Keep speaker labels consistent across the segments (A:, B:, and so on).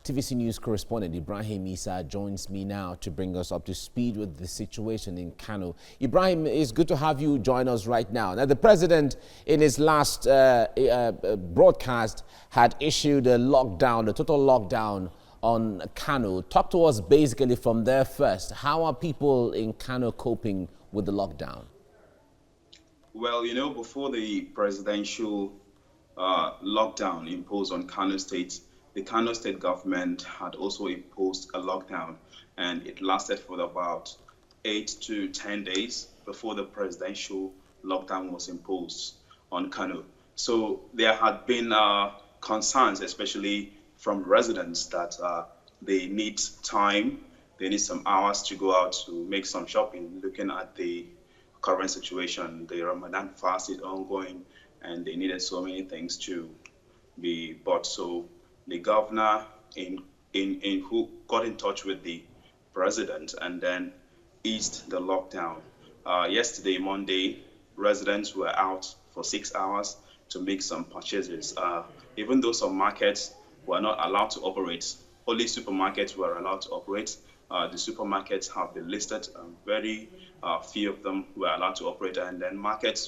A: TVC News Correspondent Ibrahim Issah joins me now to bring us up to speed with the situation in Kano. Ibrahim, it's good to have you join us right now. Now, the president, in his last broadcast, had issued a lockdown, a total lockdown on Kano. Talk to us basically from there first. How are people in Kano coping with the lockdown?
B: Well, before the presidential lockdown imposed on Kano State, the Kano State government had also imposed a lockdown, and it lasted for about 8 to 10 days before the presidential lockdown was imposed on Kano. So there had been concerns, especially from residents, that they need time, they need some hours to go out to make some shopping, looking at the current situation. The Ramadan fast is ongoing, and they needed so many things to be bought. So the governor in who got in touch with the president and then eased the lockdown. Yesterday, Monday, residents were out for 6 hours to make some purchases. Even though some markets were not allowed to operate, only supermarkets were allowed to operate. The supermarkets have been listed, very few of them were allowed to operate, and then market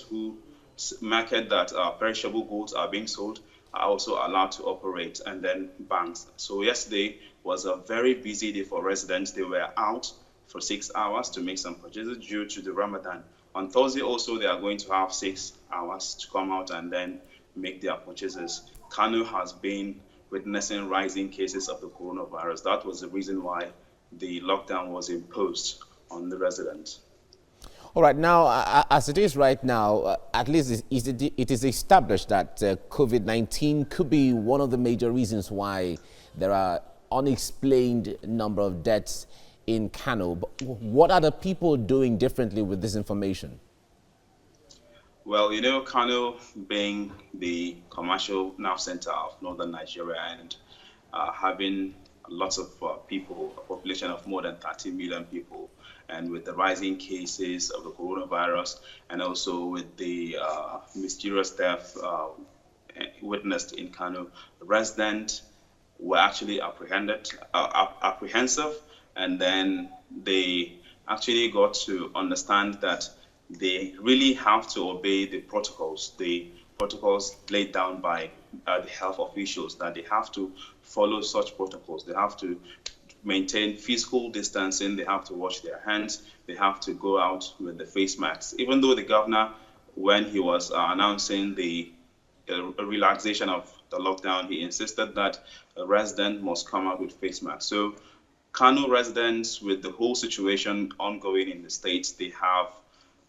B: that perishable goods are being sold are also allowed to operate, and then banks. So yesterday was a very busy day for residents. They were out for 6 hours to make some purchases due to the Ramadan. On Thursday also, they are going to have 6 hours to come out and then make their purchases. Kano has been witnessing rising cases of the coronavirus. That was the reason why the lockdown was imposed on the residents.
A: All right, now, as it is right now, at least it is established that COVID-19 could be one of the major reasons why there are unexplained number of deaths in Kano. But what are the people doing differently with this information?
B: Well, Kano being the commercial nerve center of northern Nigeria and having lots of people, a population of more than 30 million people, and with the rising cases of the coronavirus, and also with the mysterious death witnessed in Kano, residents were actually apprehensive, and then they actually got to understand that they really have to obey the protocols laid down by the health officials, that they have to follow such protocols. They have to maintain physical distancing, they have to wash their hands, they have to go out with the face masks. Even though the governor, when he was announcing the relaxation of the lockdown, he insisted that a resident must come out with face masks. So Kano residents, with the whole situation ongoing in the states, they are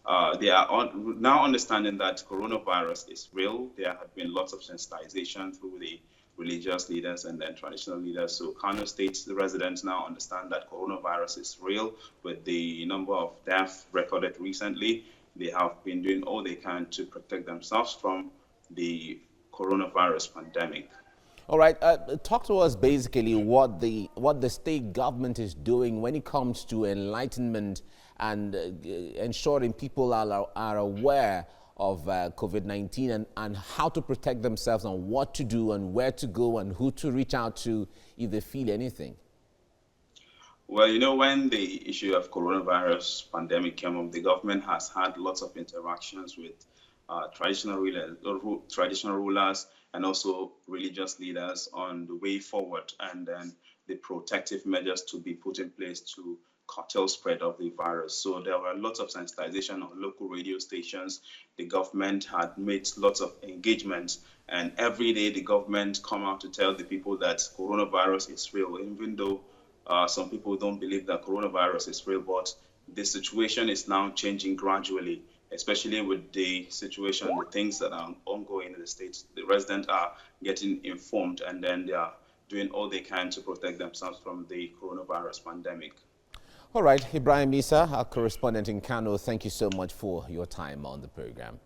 B: now understanding that coronavirus is real. There have been lots of sensitization through the religious leaders and then traditional leaders. So Kano State residents now understand that coronavirus is real. With the number of deaths recorded recently, they have been doing all they can to protect themselves from the coronavirus pandemic.
A: All right, talk to us basically what the state government is doing when it comes to enlightenment and ensuring people are aware of COVID-19 and how to protect themselves and what to do and where to go and who to reach out to if they feel anything.
B: Well, when the issue of coronavirus pandemic came up, the government has had lots of interactions with traditional rulers and also religious leaders on the way forward and then the protective measures to be put in place to curtail spread of the virus. So there were lots of sensitization on local radio stations. The government had made lots of engagements, and every day the government come out to tell the people that coronavirus is real, even though some people don't believe that coronavirus is real. But the situation is now changing gradually, especially with the situation, the things that are ongoing in the states. The residents are getting informed, and then they are doing all they can to protect themselves from the coronavirus pandemic.
A: All right, Ibrahim Issah, our correspondent in Kano, thank you so much for your time on the program.